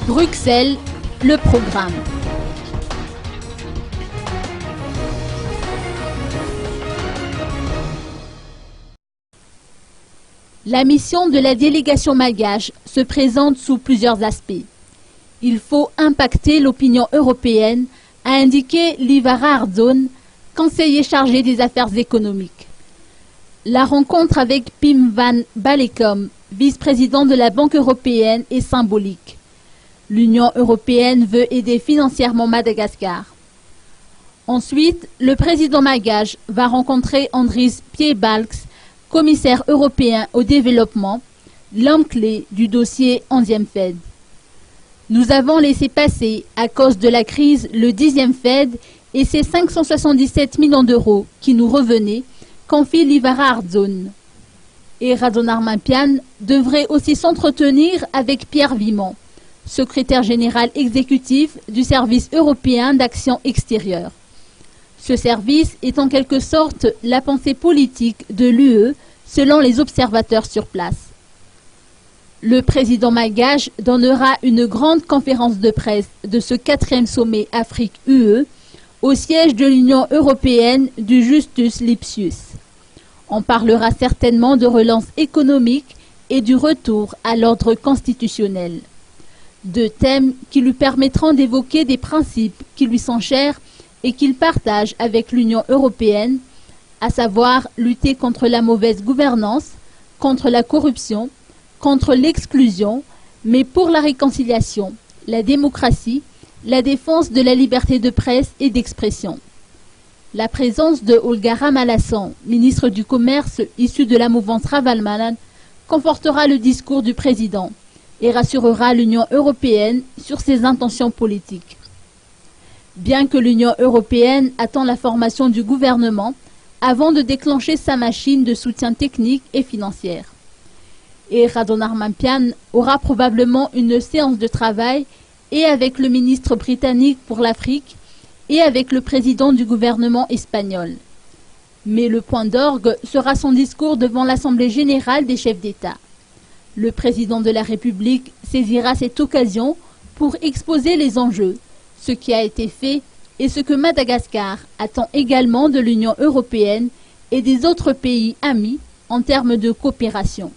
Bruxelles, le programme. La mission de la délégation malgache se présente sous plusieurs aspects. Il faut impacter l'opinion européenne, a indiqué Livara Ardzon, conseiller chargé des affaires économiques. La rencontre avec Pim van Balekom, vice-président de la Banque européenne, est symbolique. L'Union européenne veut aider financièrement Madagascar. Ensuite, le président malgache va rencontrer Andris Piebalgs, commissaire européen au développement, l'homme clé du dossier 11e Fed. Nous avons laissé passer, à cause de la crise, le 10e Fed et ses 577 millions d'euros qui nous revenaient, confie Livara Ardzon. Et Radon Armampian devrait aussi s'entretenir avec Pierre Vimont, secrétaire général exécutif du service européen d'action extérieure. Ce service est en quelque sorte la pensée politique de l'UE selon les observateurs sur place. Le président malgache donnera une grande conférence de presse de ce 4e sommet Afrique-UE au siège de l'Union européenne du Justus Lipsius. On parlera certainement de relance économique et du retour à l'ordre constitutionnel. Deux thèmes qui lui permettront d'évoquer des principes qui lui sont chers et qu'il partage avec l'Union européenne, à savoir lutter contre la mauvaise gouvernance, contre la corruption, contre l'exclusion, mais pour la réconciliation, la démocratie, la défense de la liberté de presse et d'expression. La présence de Olga Ramalassan, ministre du Commerce issue de la mouvance Ravalmanan, confortera le discours du président et rassurera l'Union européenne sur ses intentions politiques. Bien que l'Union européenne attend la formation du gouvernement avant de déclencher sa machine de soutien technique et financière. Et Radon Armampian aura probablement une séance de travail et avec le ministre britannique pour l'Afrique et avec le président du gouvernement espagnol. Mais le point d'orgue sera son discours devant l'Assemblée générale des chefs d'État. Le président de la République saisira cette occasion pour exposer les enjeux, ce qui a été fait et ce que Madagascar attend également de l'Union européenne et des autres pays amis en termes de coopération.